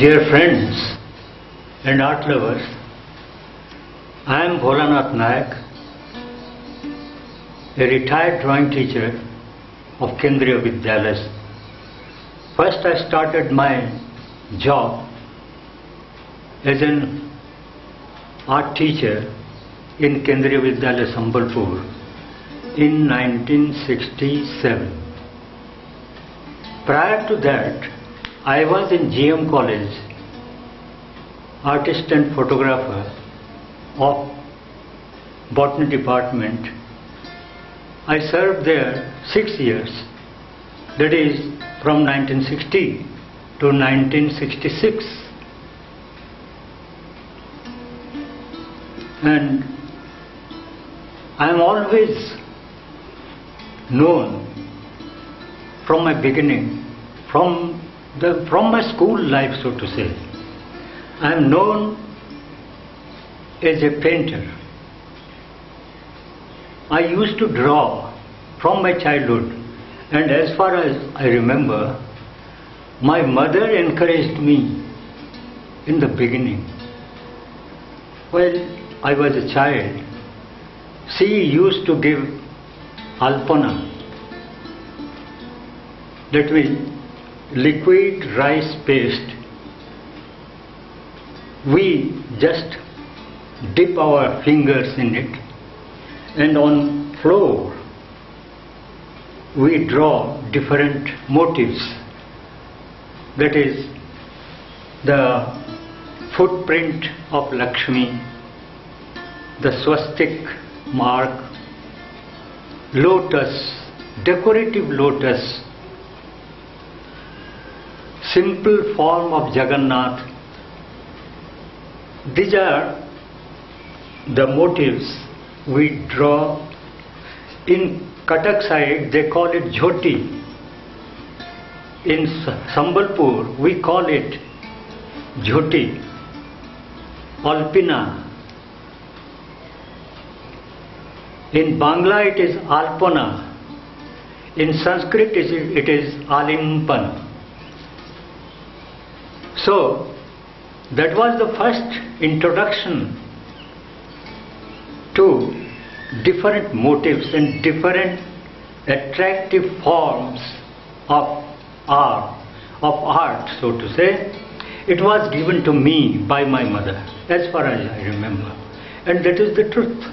Dear friends and art lovers, I am Bholanath Nayak, a retired drawing teacher of Kendriya Vidyalayas. First I started my job as an art teacher in Kendriya Vidyalayas Sambalpur in 1967. Prior to that, I was in GM College, artist and photographer of botany department. I served there 6 years, that is from 1960 to 1966. And I am always known from my beginning, from my school life, so to say. I am known as a painter. I used to draw from my childhood, and as far as I remember, my mother encouraged me in the beginning. While I was a child, she used to give alpana, that means liquid rice paste. We just dip our fingers in it, and on floor we draw different motifs. That is the footprint of Lakshmi, the swastik mark, lotus, decorative lotus, simple form of Jagannath. These are the motifs we draw. In Cuttack side they call it jhoti. In Sambalpur we call it jhoti, alpina. In Bangla it is alpana. In Sanskrit it is alimpan. So that was the first introduction to different motives and different attractive forms of art, so to say. It was given to me by my mother, as far as I remember, and that is the truth.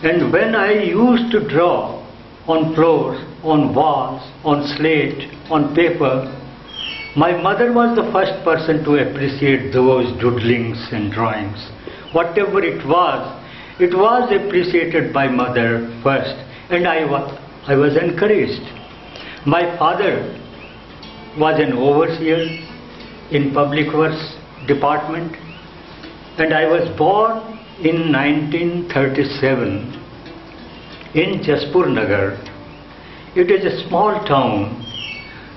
And when I used to draw on floors, on walls, on slate, on paper, my mother was the first person to appreciate those doodlings and drawings. Whatever it was appreciated by mother first, and I was encouraged. My father was an overseer in public works department, and I was born in 1937 in Jaspur Nagar. It is a small town.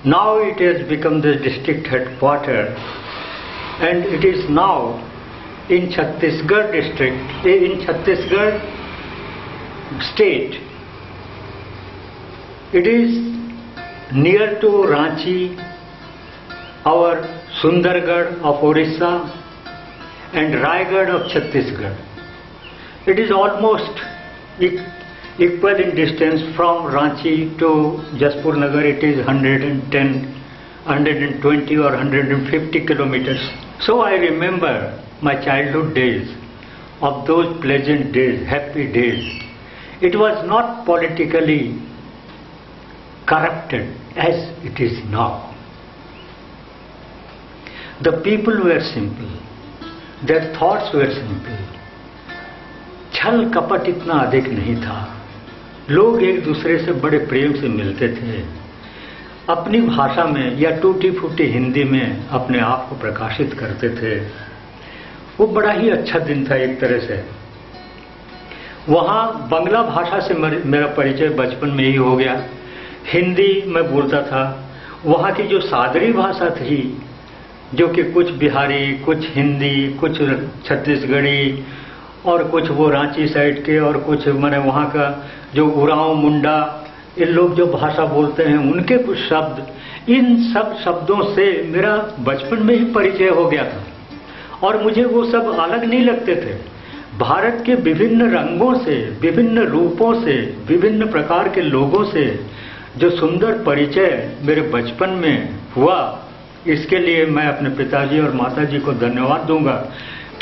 Now it has become the district headquarters, and it is now in Chhattisgarh district, in Chhattisgarh state. It is near to Ranchi, our Sundargarh of Odisha, and Raigad of Chhattisgarh. It is almost equal in distance from Ranchi to Jaspur Nagar. It is 110, 120 or 150 kilometers. So I remember my childhood days, of those pleasant days, happy days. It was not politically corrupted as it is now. The people were simple, their thoughts were simple. छल कपट इतना अधिक नहीं था. लोग एक दूसरे से बड़े प्रेम से मिलते थे. अपनी भाषा में या टूटी फूटी हिंदी में अपने आप को प्रकाशित करते थे. वो बड़ा ही अच्छा दिन था एक तरह से. वहाँ बांग्ला भाषा से मेरा परिचय बचपन में ही हो गया. हिंदी मैं बोलता था. वहाँ की जो सादरी भाषा थी, जो कि कुछ बिहारी, कुछ हिंदी, कुछ छत्तीसगढ़ी और कुछ वो रांची साइड के और कुछ मैंने वहाँ का जो उरांव मुंडा, ये लोग जो भाषा बोलते हैं उनके कुछ शब्द इन सब शब्दों से मेरा बचपन में ही परिचय हो गया था और मुझे वो सब अलग नहीं लगते थे। भारत के विभिन्न रंगों से, विभिन्न रूपों से, विभिन्न प्रकार के लोगों से जो सुंदर परिचय मेरे बचपन में हुआ, इसके लिए मैं अपने पिताजी और माताजी को धन्यवाद दूंगा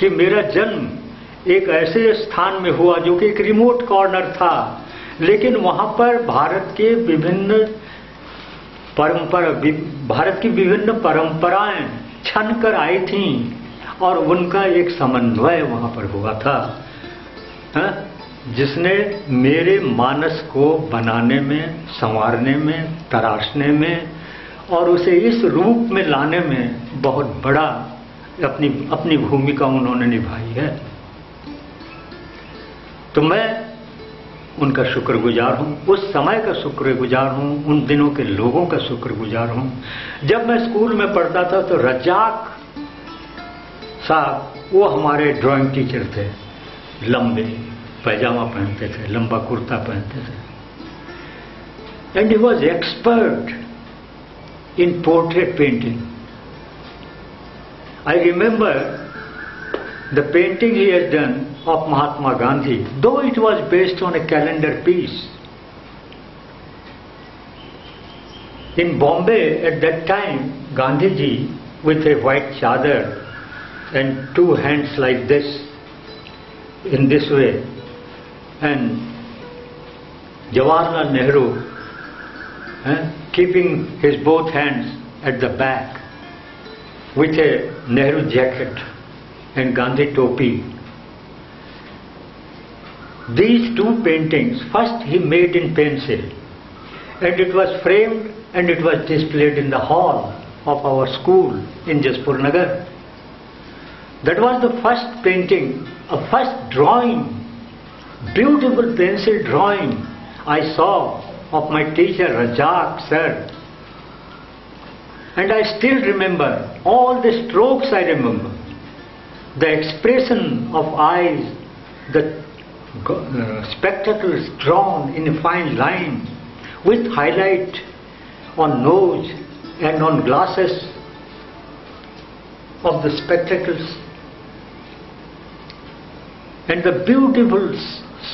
कि मेरा जन्म एक ऐसे स्थान में हुआ जो कि एक रिमोट कॉर्नर था, लेकिन वहां पर भारत की विभिन्न परंपराएं छन कर आई थीं और उनका एक समन्वय वहां पर हुआ था, जिसने मेरे मानस को बनाने में, संवारने में, तराशने में और उसे इस रूप में लाने में बहुत बड़ा अपनी भूमिका उन्होंने निभाई है। तो मैं उनका शुक्रगुजार हूँ, उस समय का शुक्रगुजार हूँ, उन दिनों के लोगों का शुक्रगुजार हूँ। जब मैं स्कूल में पढ़ता था तो रजाक साहब, वो हमारे ड्राइंग टीचर थे, लंबे पैजामा पहनते थे, लंबा कुर्ता पहनते थे, and he was expert in portrait painting. I remember the painting he had done of Mahatma Gandhi, though it was based on a calendar piece. In Bombay at that time, Gandhiji with a white chadar and two hands like this, in this way, and Jawaharlal Nehru keeping his both hands at the back with a Nehru jacket and Gandhi topi. These two paintings first he made in pencil, and it was framed and it was displayed in the hall of our school in Jaspur Nagar. That was the first painting, a first drawing, beautiful pencil drawing I saw of my teacher Rajak sir. And I still remember all the strokes. I remember the expression of eyes, the spectacles drawn in a fine line with highlight on nose and on glasses of the spectacles, and the beautiful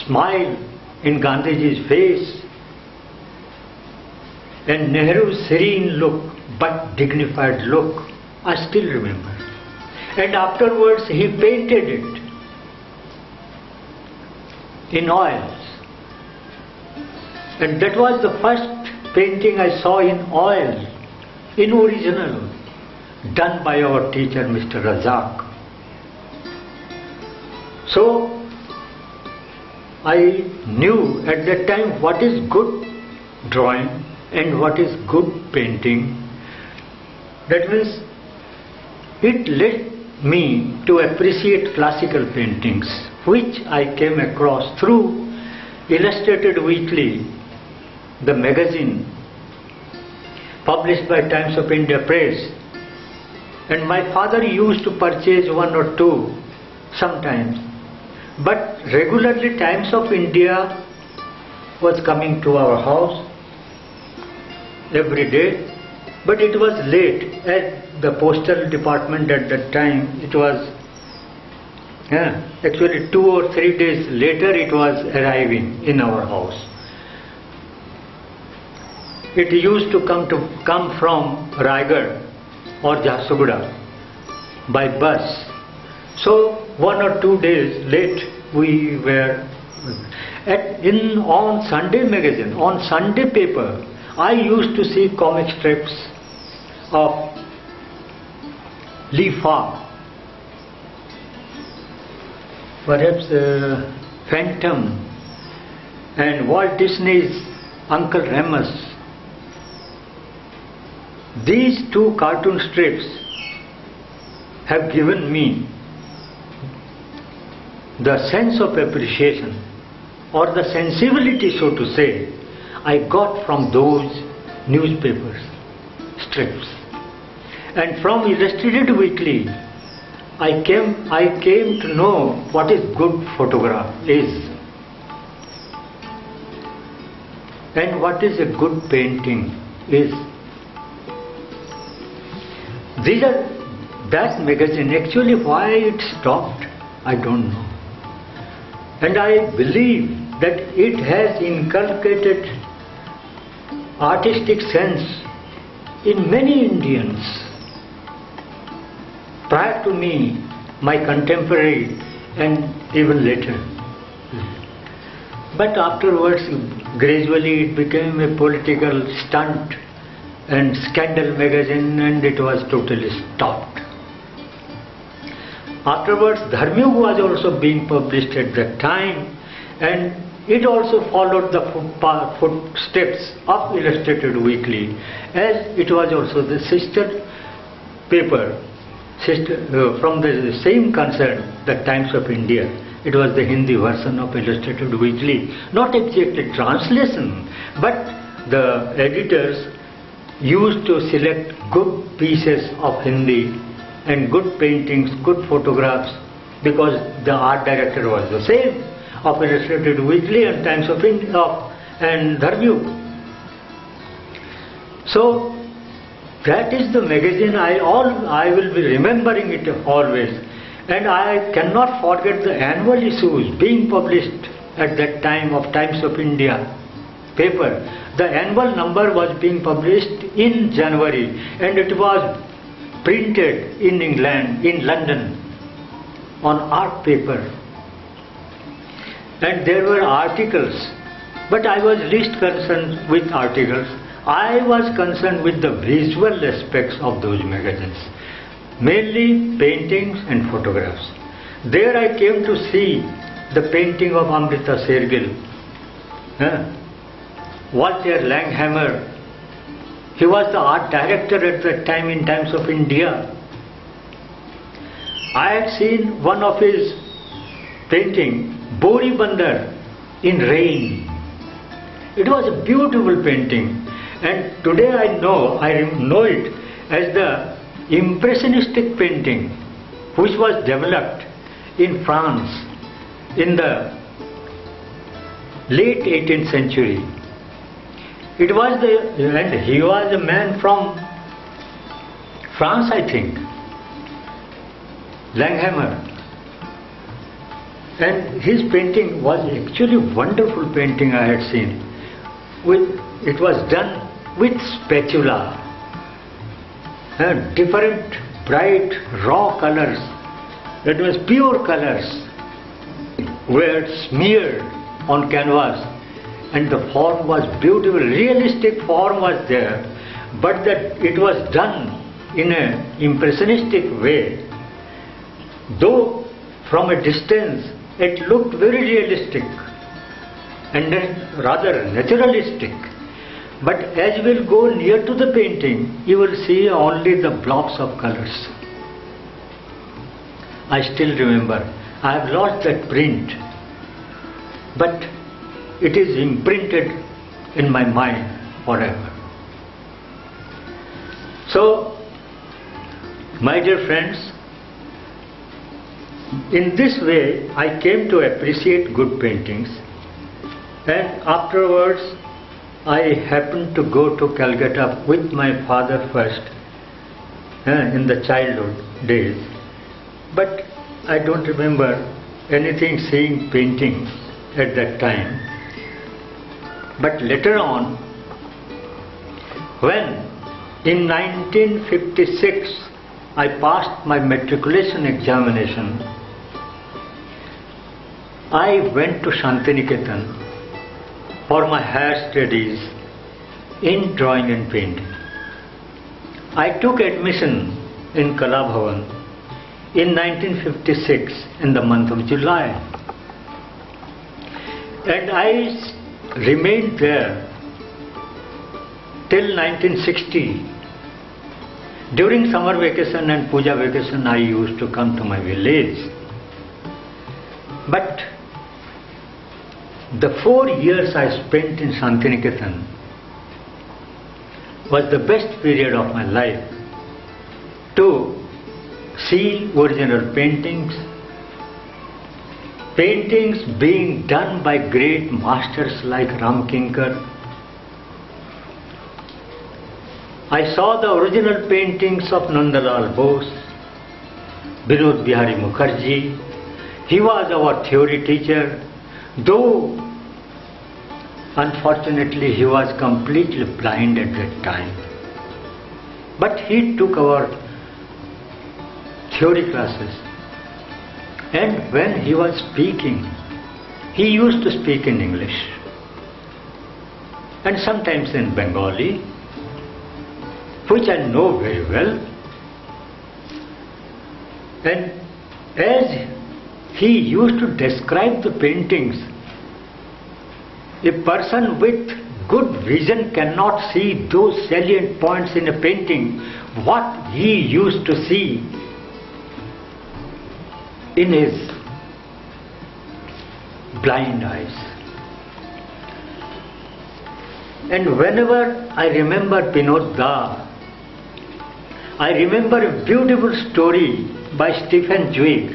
smile in Gandhiji's face, and Nehru's serene look but dignified look, I still remember. And afterwards he painted it in oils, and that was the first painting I saw in oil, in original, done by our teacher Mr. Razak. So I knew at that time what is good drawing and what is good painting. That means it led me to appreciate classical paintings, which I came across through Illustrated Weekly, the magazine published by Times of India Press. And my father used to purchase one or two sometimes, but regularly Times of India was coming to our house every day. But it was late at the postal department at that time. It was actually 2 or 3 days later it was arriving in our house. It used to come from Raigad or Jharsuguda by bus. So 1 or 2 days late we were on Sunday magazine, on Sunday paper. I used to see comic strips of Lee Falk, perhaps Phantom, and Walt Disney's Uncle Remus. These two cartoon strips have given me the sense of appreciation, or the sensibility, so to say, I got from those newspapers, strips. And from Illustrated Weekly, I came to know what is good photograph is, and what is a good painting is. These are that magazine. Actually, why it stopped, I don't know. And I believe that it has inculcated artistic sense in many Indians. Prior to me, my contemporary, and even later. But afterwards, gradually it became a political stunt and scandal magazine, and it was totally stopped. Afterwards, Dharmyug was also being published at that time, and it also followed the footsteps of Illustrated Weekly, as it was also the sister paper from the same concern, the Times of India. It was the Hindi version of Illustrated Weekly, not exactly translation, but the editors used to select good pieces of Hindi and good paintings, good photographs, because the art director was the same of Illustrated Weekly and Times of India and Dharmyug. So that is the magazine I will be remembering it always. And I cannot forget the annual issues being published at that time of Times of India paper. The annual number was being published in January, and it was printed in England, in London, on art paper. And there were articles, but I was least concerned with articles. I was concerned with the visual aspects of those magazines, mainly paintings and photographs. There I came to see the painting of Amrita Shergill, Walter Langhammer. He was the art director at that time in Times of India. I had seen one of his painting, Bori Bandar in rain. It was a beautiful painting, and today I know it as the Impressionistic painting, which was developed in France in the late 18th century. It was and he was a man from France, I think, Langhammer. And his painting was actually wonderful painting I had seen. It was done with spatula. Different bright raw colors, that was pure colors, were smeared on canvas, and the form was beautiful, realistic form was there, but that it was done in an impressionistic way. Though from a distance it looked very realistic and then rather naturalistic. But as you will go near to the painting, you will see only the blocks of colors. I still remember. I have lost that print, but it is imprinted in my mind forever. So, my dear friends, in this way I came to appreciate good paintings, and afterwards I happened to go to Calcutta with my father first in the childhood days, but I don't remember anything seeing paintings at that time. But later on, when in 1956 I passed my matriculation examination, I went to Shantiniketan for my higher studies in drawing and painting. I took admission in Kala Bhavan in 1956 in the month of July, and I remained there till 1960. During summer vacation and puja vacation I used to come to my village, but the 4 years I spent in Shantiniketan was the best period of my life to see original paintings being done by great masters like Ramkinkar. I saw the original paintings of Nandalal Bose, Binod Bihari Mukherjee. He was our theory teacher, though unfortunately he was completely blind at that time. But he took our theory classes, and when he was speaking, he used to speak in English and sometimes in Bengali, which I know very well. And as he used to describe the paintings, a person with good vision cannot see those salient points in a painting, what he used to see in his blind eyes. And whenever I remember Binod Da, I remember a beautiful story by Stephen Zweig,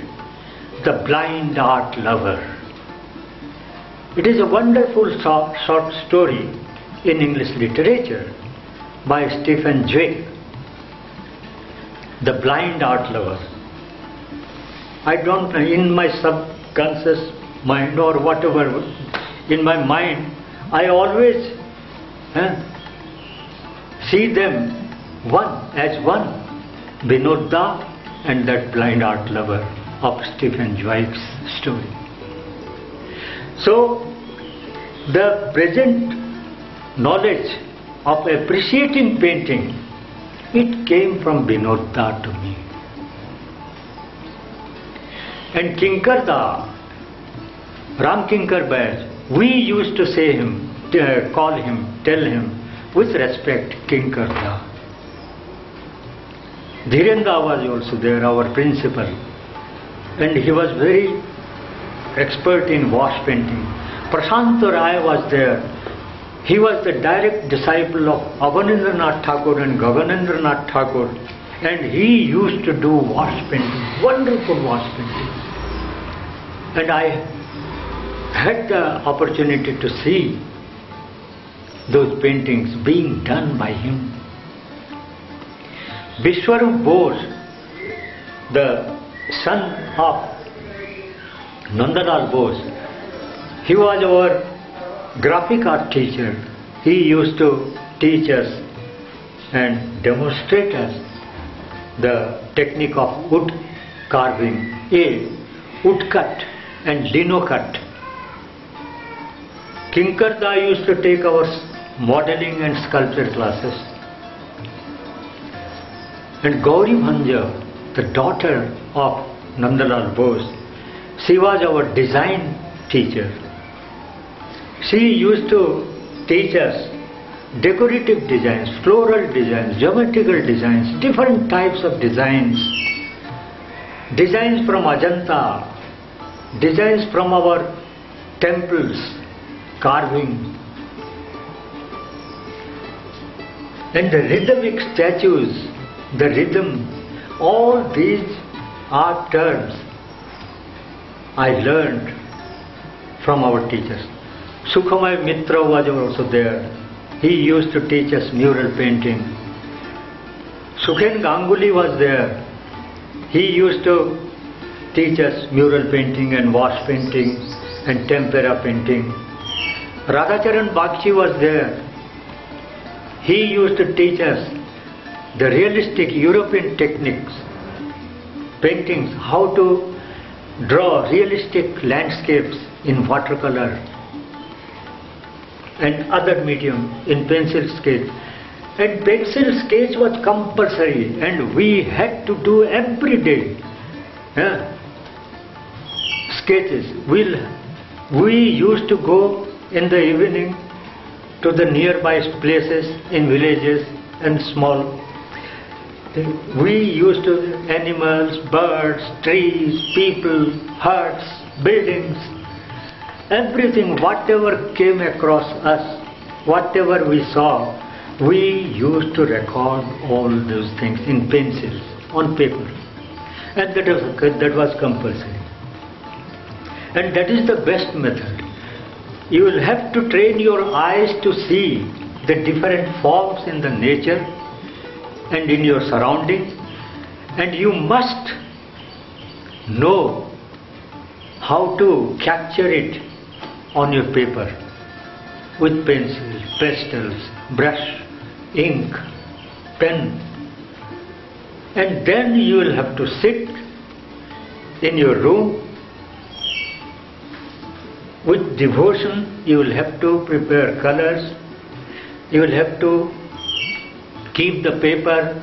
The Blind Art Lover. It is a wonderful short story in English literature by Stephen Zweig, The Blind Art Lover. I don't know, in my subconscious mind or whatever, in my mind, I always see them as one, Binod Da and that blind art lover of Stephen Zweig's story. So, the present knowledge of appreciating painting, it came from Binod Da to me. And Kinkar Da, Ram Kinkar Baij, we used to say him, call him, tell him with respect, Kinkar Da. Dhirendra was also there, our principal, and he was very expert in wash painting. Prashant Rai was there. He was the direct disciple of Abanindranath Thakur and Gaganendranath Thakur, and he used to do wash painting, wonderful wash painting. And I had the opportunity to see those paintings being done by him. Vishwarup Bose, the son of Nandalal Bose, he was our graphic art teacher. He used to teach us and demonstrate us the technique of wood carving, wood cut and lino cut. Kinkar Da used to take our modeling and sculpture classes. And Gauri Bhanja, the daughter of Nandalal Bose, she was our design teacher. She used to teach us decorative designs, floral designs, geometrical designs, different types of designs. Designs from Ajanta, designs from our temples, carving. And the rhythmic statues, the rhythm, all these art terms I learned from our teachers. Sukhamay Mitra was also there. He used to teach us mural painting. Sukhen Ganguly was there. He used to teach us mural painting and wash painting and tempera painting. Radhacharan Bakshi was there. He used to teach us the realistic European techniques, paintings, how to draw realistic landscapes in watercolor and other medium in pencil sketch. And pencil sketch was compulsory and we had to do every day sketches. We used to go in the evening to the nearby places in villages and small. We used to animals, birds, trees, people, huts, buildings, everything, whatever came across us, whatever we saw, we used to record all those things in pencils, on paper. And that was compulsory. And that is the best method. You will have to train your eyes to see the different forms in the nature and in your surroundings, and you must know how to capture it on your paper with pencils, pastels, brush, ink, pen, and then you will have to sit in your room with devotion. You will have to prepare colors, you will have to keep the paper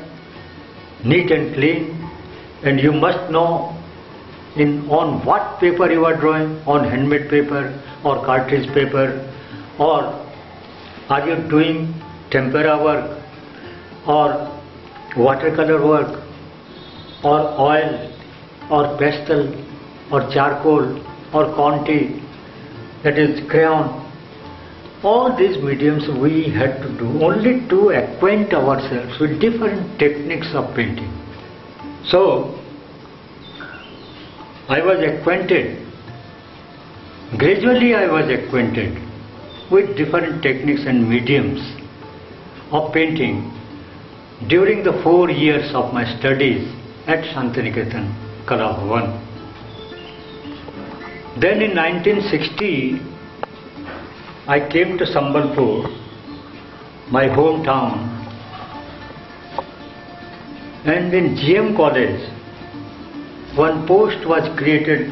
neat and clean, and you must know on what paper you are drawing, on handmade paper or cartridge paper, or are you doing tempera work or watercolor work or oil or pastel or charcoal or conti, that is crayon. All these mediums we had to do only to acquaint ourselves with different techniques of painting. So I was acquainted, gradually I was acquainted with different techniques and mediums of painting during the 4 years of my studies at Shantiniketan Kala Bhavan. Then in 1960, I came to Sambalpur, my hometown, and in GM College, one post was created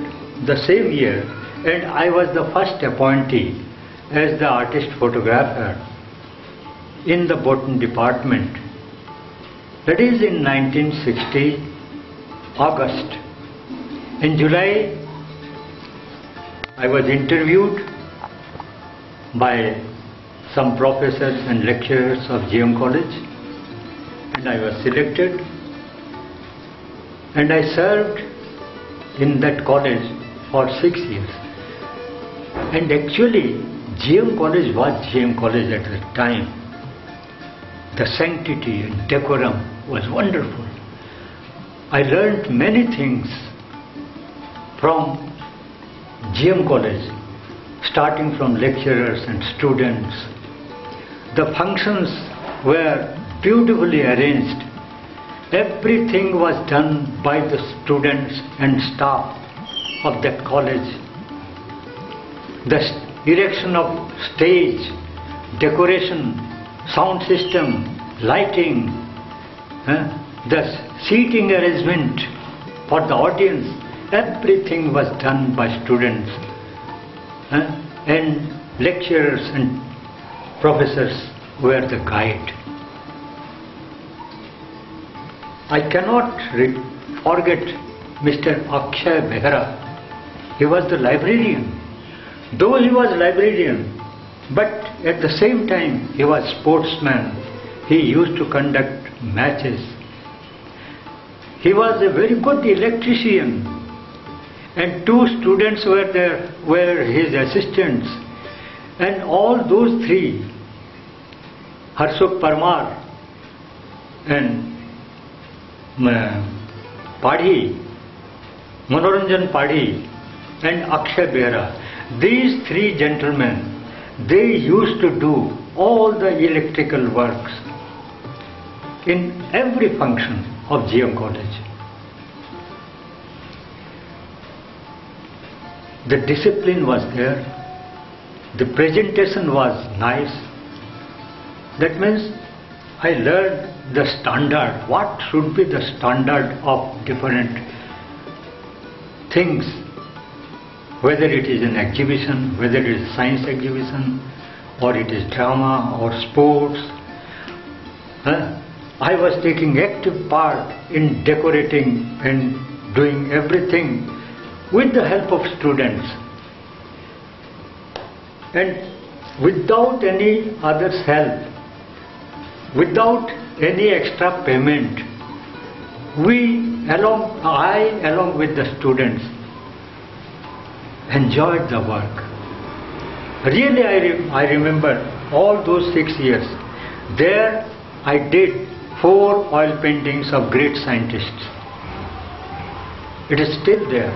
the same year, and I was the first appointee as the artist photographer in the botany department. That is in 1960, August. In July, I was interviewed by some professors and lecturers of GM College, and I was selected, and I served in that college for 6 years. And actually GM College was GM College at the time. The sanctity and decorum was wonderful. I learnt many things from GM College, starting from lecturers and students. The functions were beautifully arranged. Everything was done by the students and staff of that college. The erection of stage, decoration, sound system, lighting, the seating arrangement for the audience, everything was done by students, and lecturers and professors were the guide. I cannot forget Mr. Akshay Behra. He was the librarian. Though he was librarian, but at the same time he was sportsman. He used to conduct matches. He was a very good electrician, and 2 students were there, were his assistants, and all those 3, Harshuk Parmar and Padhi, Manoranjan Padhi and Akshay Behra, these 3 gentlemen, they used to do all the electrical works in every function of GM College. The discipline was there, the presentation was nice. That means I learned the standard, what should be the standard of different things, whether it is an exhibition, whether it is science exhibition, or it is drama or sports. I was taking active part in decorating and doing everything with the help of students, and without any other's help, without any extra payment, I along with the students enjoyed the work. Really, I remember all those 6 years. There I did 4 oil paintings of great scientists. It is still there.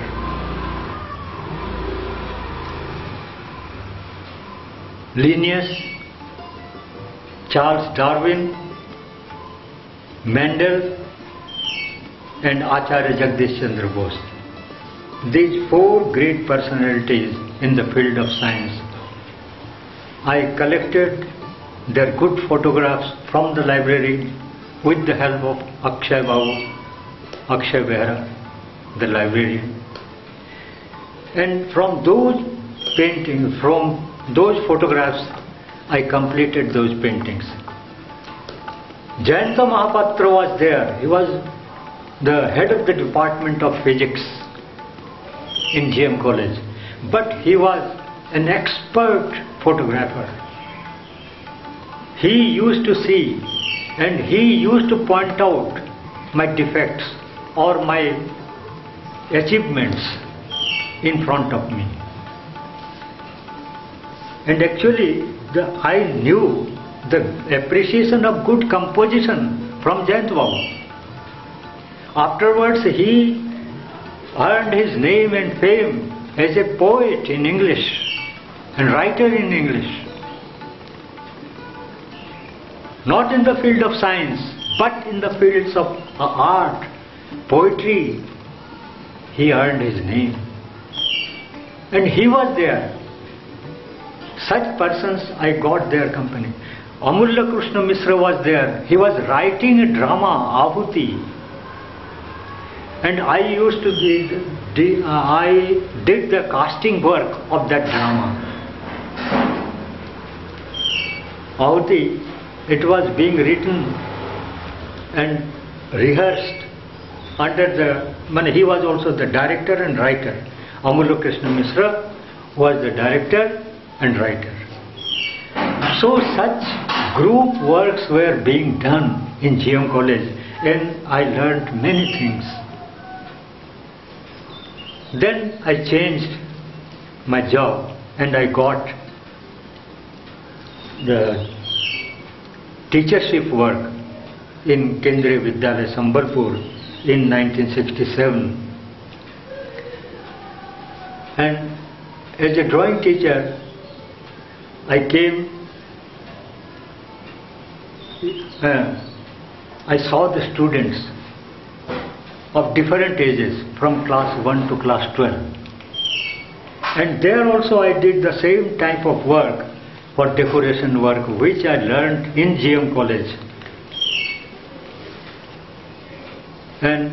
Linnaeus, Charles Darwin, Mendel and Acharya Jagdish Chandra Bose. These four great personalities in the field of science. I collected their good photographs from the library with the help of Akshay Behra, the librarian. And from those paintings, from those photographs, I completed those paintings. Jayanta Mahapatra was there. He was the head of the Department of Physics in GM College. But he was an expert photographer. He used to see and he used to point out my defects or my achievements in front of me. And actually, I knew the appreciation of good composition from Jayant Babu. Afterwards, he earned his name and fame as a poet in English and writer in English. Not in the field of science, but in the fields of art, poetry, he earned his name. And he was there. Such persons, I got their company. Amulya Krishna Mishra was there. He was writing a drama, Ahuti. And I used to I did the casting work of that drama. Ahuti, it was being written and rehearsed under the, he was also the director and writer. Amulya Krishna Mishra was the director and writer. So such group works were being done in GM College and I learned many things. Then I changed my job and I got the teachership work in Kendriya Vidyalaya Sambalpur in 1967. And as a drawing teacher, I came, I saw the students of different ages from class 1 to class 12. And there also I did the same type of work for decoration work which I learned in GM College. And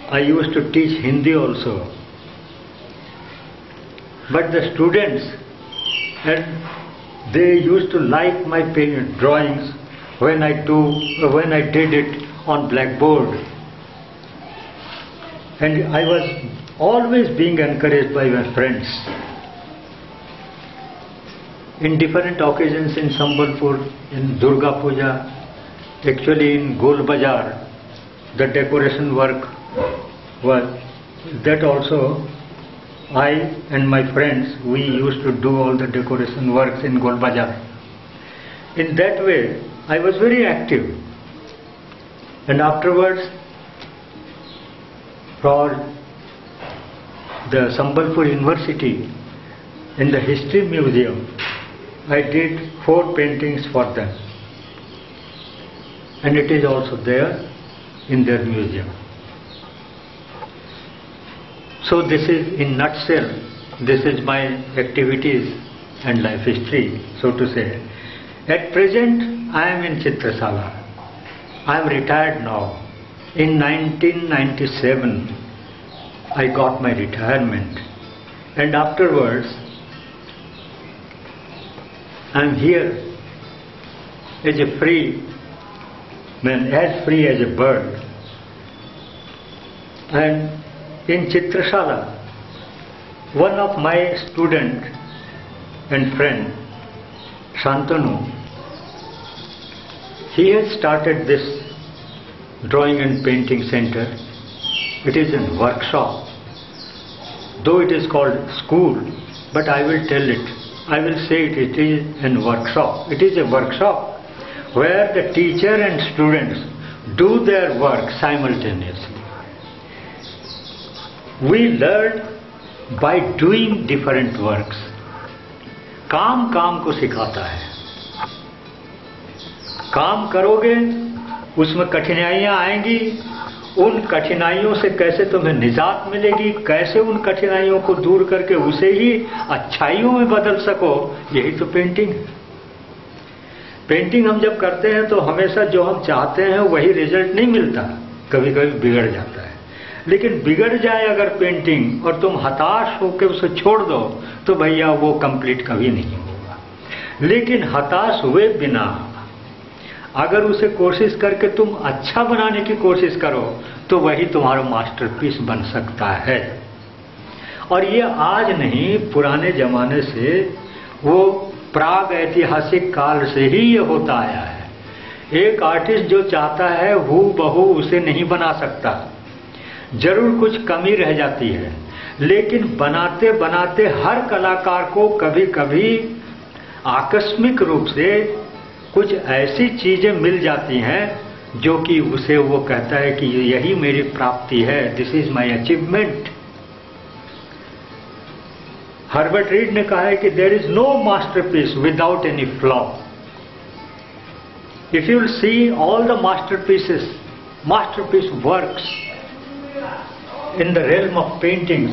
I used to teach Hindi also. But the students, and they used to like my drawings when I did it on blackboard. And I was always being encouraged by my friends. In different occasions in Sambalpur, in Durga Puja, actually in Gol Bazaar, the decoration work was, that also I and my friends, we used to do all the decoration works in Gol Bazaar. In that way, I was very active. And afterwards, for the Sambalpur University, in the History Museum, I did 4 paintings for them. And it is also there in their museum. So this is, in nutshell, this is my activities and life history, so to say. At present, I am in Chitrashala. I am retired now. In 1997, I got my retirement. And afterwards, I am here as a free man, as free as a bird. And in Chitrashala, one of my student and friend, Santanu, he has started this drawing and painting center. It is a workshop. Though it is called school, but I will tell it. I will say it is a workshop. It is a workshop where the teacher and students do their work simultaneously. We learn by doing different works. काम काम को सिखाता है. काम करोगे उसमें कठिनाइयां आएंगी, उन कठिनाइयों से कैसे तुम्हें निजात मिलेगी, कैसे उन कठिनाइयों को दूर करके उसे ही अच्छाइयों में बदल सको, यही तो पेंटिंग है। पेंटिंग हम जब करते हैं तो हमेशा जो हम चाहते हैं वही रिजल्ट नहीं मिलता, कभी कभी बिगड़ जाता है। लेकिन बिगड़ जाए अगर पेंटिंग और तुम हताश होकर उसे छोड़ दो तो भैया वो कंप्लीट कभी नहीं होगा। लेकिन हताश हुए बिना अगर उसे कोशिश करके तुम अच्छा बनाने की कोशिश करो तो वही तुम्हारा मास्टरपीस बन सकता है। और ये आज नहीं, पुराने जमाने से, वो प्राग ऐतिहासिक काल से ही ये होता आया है। एक आर्टिस्ट जो चाहता है हूबहू उसे नहीं बना सकता, जरूर कुछ कमी रह जाती है, लेकिन बनाते बनाते हर कलाकार को कभी कभी आकस्मिक रूप से कुछ ऐसी चीजें मिल जाती हैं जो कि उसे वो कहता है कि यही मेरी प्राप्ति है, this is my achievement. Herbert Read ने कहा है कि there is no masterpiece without any flaw. If you will see all the masterpiece works in the realm of paintings,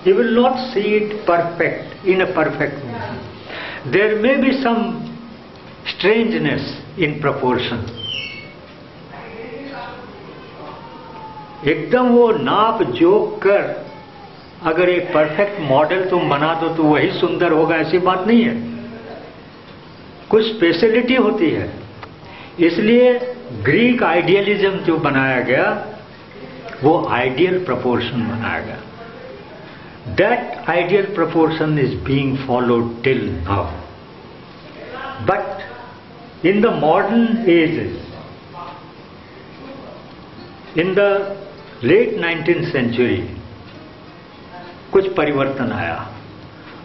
you will not see it perfect, in a perfect way. There may be some strangeness in proportion. एकदम वो नाप joke कर अगर एक perfect model तुम बना दो तो वही सुंदर होगा, ऐसी बात नहीं है। कुछ स्पेशलिटी होती है। इसलिए ग्रीक आइडियलिज्म जो बनाया गया वो आइडियल प्रपोर्शन बनाया गया। That ideal proportion is being followed till now. But in the modern ages, in the late 19th century कुछ परिवर्तन आया।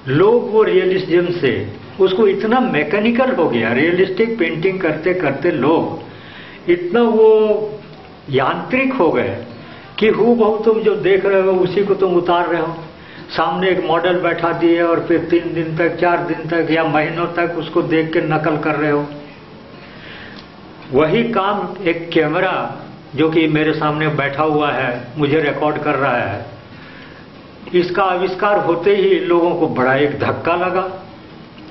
लोग वो रियलिज्म से उसको इतना मैकेनिकल हो गया, रियलिस्टिक पेंटिंग करते करते लोग इतना वो यांत्रिक हो गए कि हूबहू तुम जो देख रहे हो उसी को तुम उतार रहे हो। सामने एक मॉडल बैठा दिए और फिर 3 दिन तक, 4 दिन तक या महीनों तक उसको देख के नकल कर रहे हो। वही काम एक कैमरा जो कि मेरे सामने बैठा हुआ है, मुझे रिकॉर्ड कर रहा है, इसका आविष्कार होते ही लोगों को बड़ा एक धक्का लगा।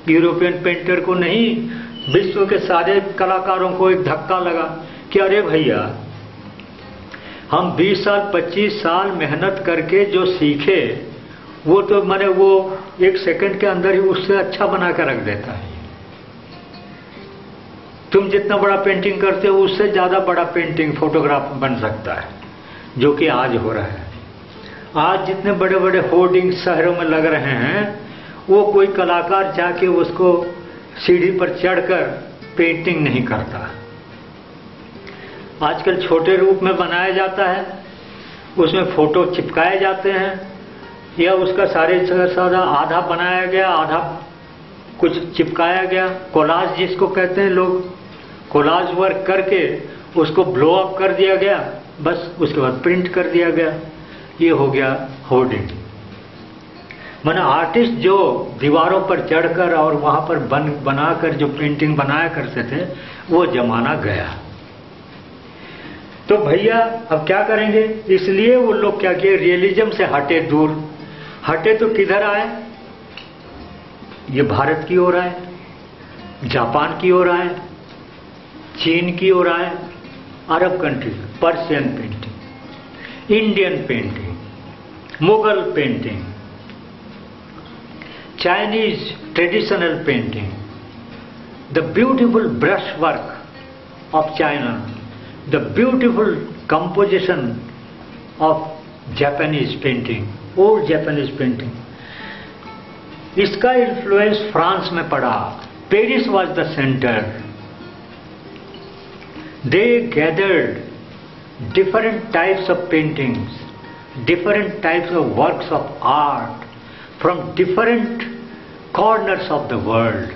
यूरोपियन पेंटर को नहीं, विश्व के सारे कलाकारों को एक धक्का लगा कि अरे भैया, हम 20 साल 25 साल मेहनत करके जो सीखे वो तो मैंने वो 1 सेकंड के अंदर ही उससे अच्छा बना कर रख देता है। तुम जितना बड़ा पेंटिंग करते हो उससे ज्यादा बड़ा पेंटिंग फोटोग्राफ बन सकता है, जो कि आज हो रहा है। आज जितने बड़े बड़े होर्डिंग शहरों में लग रहे हैं, वो कोई कलाकार जाके उसको सीढ़ी पर चढ़कर पेंटिंग नहीं करता। आजकल छोटे रूप में बनाया जाता है, उसमें फोटो चिपकाए जाते हैं, या उसका सारा आधा बनाया गया, आधा कुछ चिपकाया गया। कोलाज जिसको कहते हैं लोग, कोलाज वर्क करके उसको ब्लो अप कर दिया गया, बस उसके बाद प्रिंट कर दिया गया। ये हो गया होर्डिंग। माने आर्टिस्ट जो दीवारों पर चढ़कर और वहां पर बनाकर जो पेंटिंग बनाया करते थे, वो जमाना गया। तो भैया अब क्या करेंगे? इसलिए वो लोग क्या किए, रियलिज्म से हटे, दूर हटे। तो किधर आए? ये भारत की ओर आए, जापान की ओर आए, चीन की ओर आए, Arab country, Persian painting, Indian painting, Mughal painting, Chinese traditional painting, the beautiful brush work of China, the beautiful composition of Japanese painting, old Japanese painting. इसका इन्फ्लुएंस फ्रांस में पड़ा। Paris was the center. They gathered different types of paintings, different types of works of art from different corners of the world.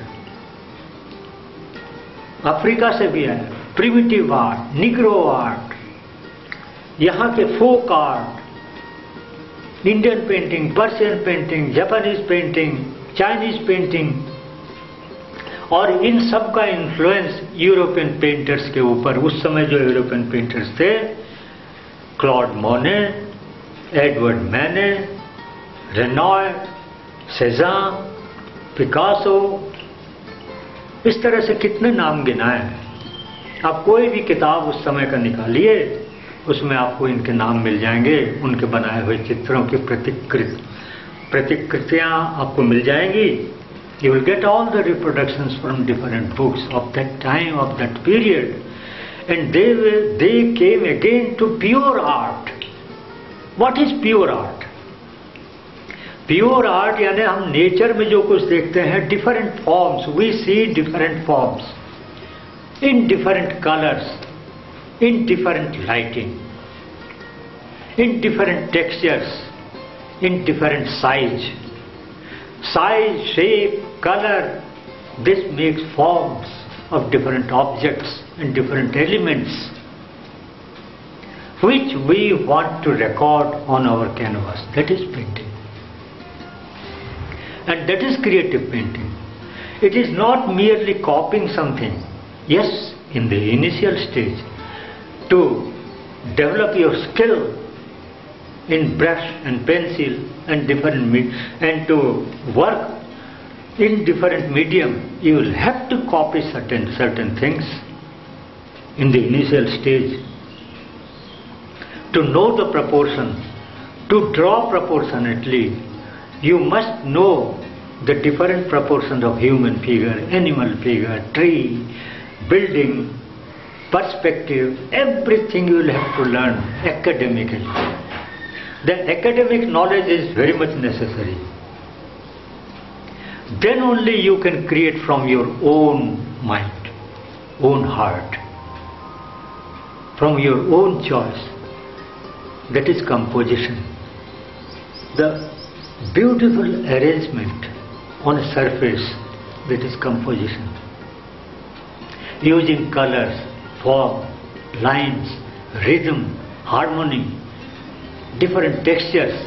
Africa से भी है, primitive art, Negro art, यहाँ के folk art, Indian painting, Persian painting, Japanese painting, Chinese painting, और इन सब का influence European painters के ऊपर, उस समय जो यूरोपियन पेंटर्स थे, क्लॉड मोने, एडवर्ड मैने, रेनॉय, सेजान, पिकासो, इस तरह से कितने नाम गिनाए हैं। आप कोई भी किताब उस समय का निकालिए, उसमें आपको इनके नाम मिल जाएंगे, उनके बनाए हुए चित्रों की प्रतिकृतियां आपको मिल जाएंगी। You will get all the reproductions from different books of that time, of that period, and they came again to pure art. What is pure art? Pure art यानी हम नेचर में जो कुछ देखते हैं, different forms, we see different forms, in different colors, in different lighting, in different textures, in different size, shape, color. This makes forms of different objects and different elements which we want to record on our canvas. That is painting, and that is creative painting. It is not merely copying something. Yes, in the initial stage, to develop your skill in brush and pencil and and to work in different medium, you will have to copy certain things in the initial stage. To know the proportion, to draw proportionately, you must know the different proportions of human figure, animal figure, tree, building, perspective, everything you will have to learn academically. The academic knowledge is very much necessary. Then only you can create from your own mind, own heart, from your own choice. That is composition. The beautiful arrangement on a surface, that is composition. Using colors, form, lines, rhythm, harmony, different textures,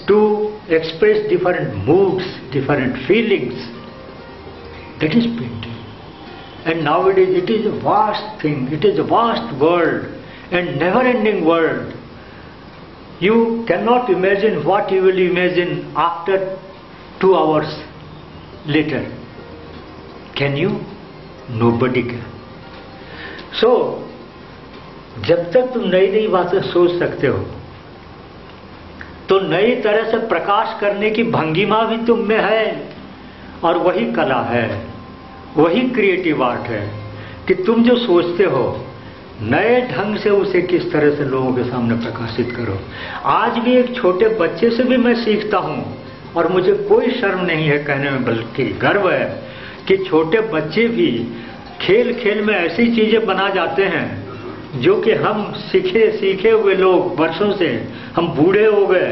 to express different moods, different feelings. That is painting. And nowadays it is a vast thing, it is a vast world and never-ending world. You cannot imagine what you will imagine after 2 hours later. Can you? Nobody can. So, जब तक तुम नई नई बातें सोच सकते हो, तो नई तरह से प्रकाश करने की भंगिमा भी तुम में है, और वही कला है, वही क्रिएटिव आर्ट है कि तुम जो सोचते हो नए ढंग से उसे किस तरह से लोगों के सामने प्रकाशित करो। आज भी एक छोटे बच्चे से भी मैं सीखता हूँ, और मुझे कोई शर्म नहीं है कहने में, बल्कि गर्व है कि छोटे बच्चे भी खेल खेल में ऐसी चीजें बना जाते हैं जो कि हम सीखे हुए लोग वर्षों से, हम बूढ़े हो गए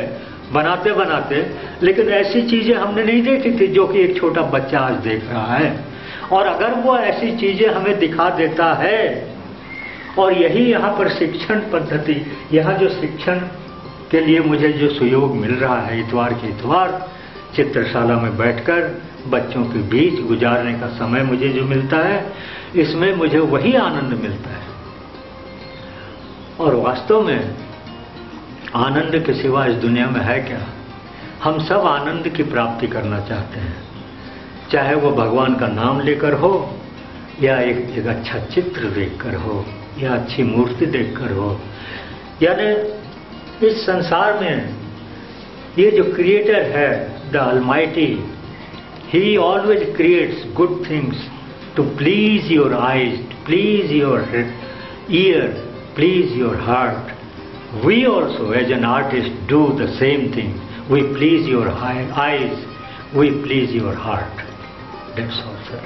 बनाते बनाते, लेकिन ऐसी चीजें हमने नहीं देखी थी जो कि एक छोटा बच्चा आज देख रहा है। और अगर वो ऐसी चीजें हमें दिखा देता है, और यही यहाँ पर शिक्षण पद्धति, यहाँ जो शिक्षण के लिए मुझे जो सहयोग मिल रहा है, इतवार के इतवार चित्रशाला में बैठकर बच्चों के बीच गुजारने का समय मुझे जो मिलता है, इसमें मुझे वही आनंद मिलता है। और वास्तव में आनंद के सिवा इस दुनिया में है क्या? हम सब आनंद की प्राप्ति करना चाहते हैं, चाहे वो भगवान का नाम लेकर हो, या एक अच्छा चित्र देखकर हो, या अच्छी मूर्ति देखकर हो। यानी इस संसार में ये जो क्रिएटर है, the almighty, he always creates good things to please your eyes, please your ear, please your heart. We also as an artist do the same thing. We please your eyes, we please your heart. That's all, sir.